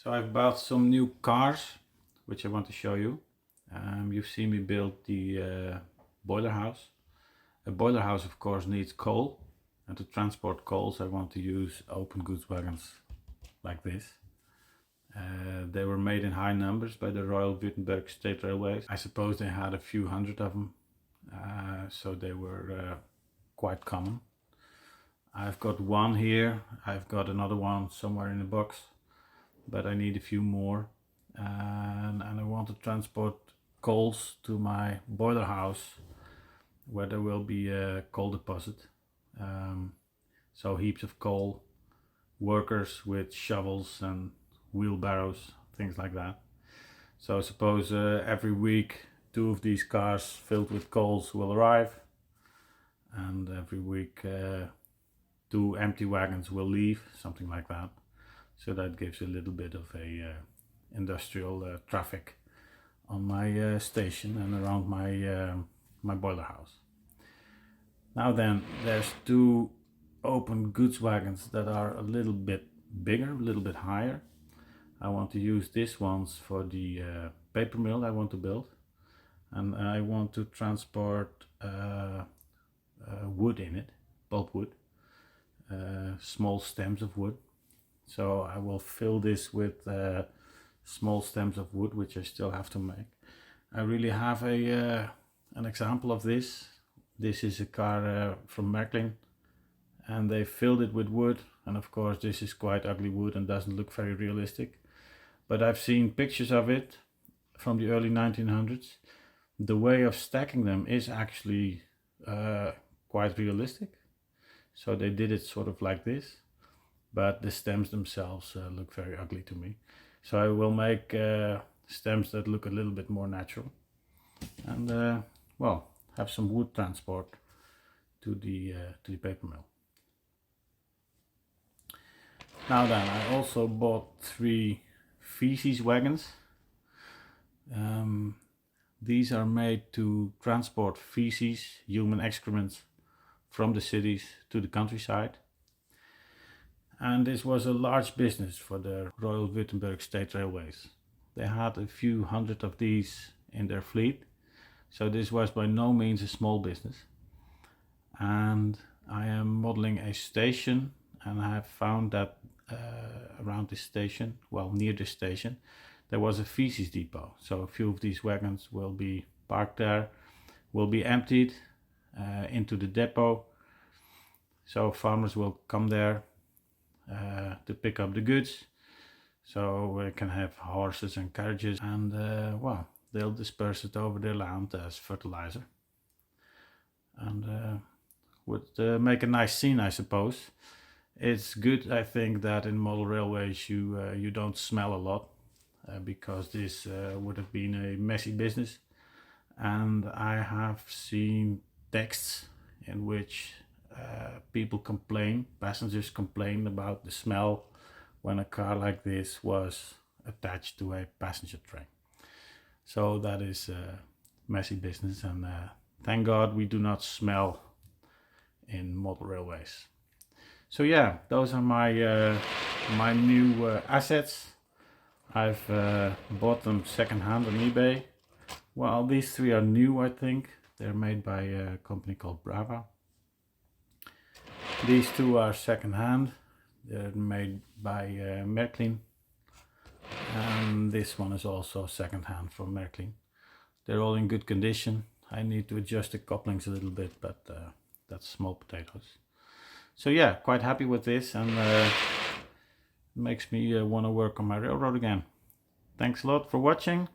So I've bought some new cars, which I want to show you. You've seen me build the boiler house. A boiler house, of course, needs coal, and to transport coals I want to use open goods wagons like this. They were made in high numbers by the Royal Württemberg State Railways. I suppose they had a few hundred of them, so they were quite common. I've got one here, I've got another one somewhere in the box, but I need a few more, and I want to transport coals to my boiler house where there will be a coal deposit. So heaps of coal, workers with shovels and wheelbarrows, things like that. So suppose every week 2 of these cars filled with coals will arrive, and every week 2 empty wagons will leave, something like that. So that gives a little bit of a industrial traffic on my station and around my boiler house. Now then, there's 2 open goods wagons that are a little bit bigger, a little bit higher. I want to use these ones for the paper mill I want to build, and I want to transport wood in it, pulpwood, small stems of wood. So I will fill this with small stems of wood, which I still have to make. I really have an example of this. This is a car from Märklin, and they filled it with wood, and of course this is quite ugly wood and doesn't look very realistic. But I've seen pictures of it from the early 1900s. The way of stacking them is actually quite realistic. So they did it sort of like this, but the stems themselves look very ugly to me. So I will make stems that look a little bit more natural, and well, have some wood transport to the paper mill. Now then, I also bought 3 faecies wagons. These are made to transport feces, human excrements, from the cities to the countryside. And this was a large business for the Royal Württemberg State Railways. They had a few hundred of these in their fleet, so this was by no means a small business. And I am modeling a station, and I have found that around this station, well, near this station, there was a faecies depot. So a few of these wagons will be parked there, will be emptied into the depot. So farmers will come there to pick up the goods. So we can have horses and carriages, and well, they'll disperse it over their land as fertilizer, and would make a nice scene, I suppose. It's good, I think, that in model railways you don't smell a lot, because this would have been a messy business. And I have seen texts in which people complain, passengers complain about the smell when a car like this was attached to a passenger train. So that is messy business, and thank God we do not smell in model railways. So yeah, those are my my new assets. I've bought them second-hand on eBay. Well, these 3 are new, I think. They're made by a company called Brava. These 2 are second-hand. They're made by Märklin. And this one is also second-hand from Märklin. They're all in good condition. I need to adjust the couplings a little bit, but that's small potatoes. So yeah, quite happy with this, and makes me want to work on my railroad again. Thanks a lot for watching.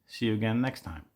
See you again next time.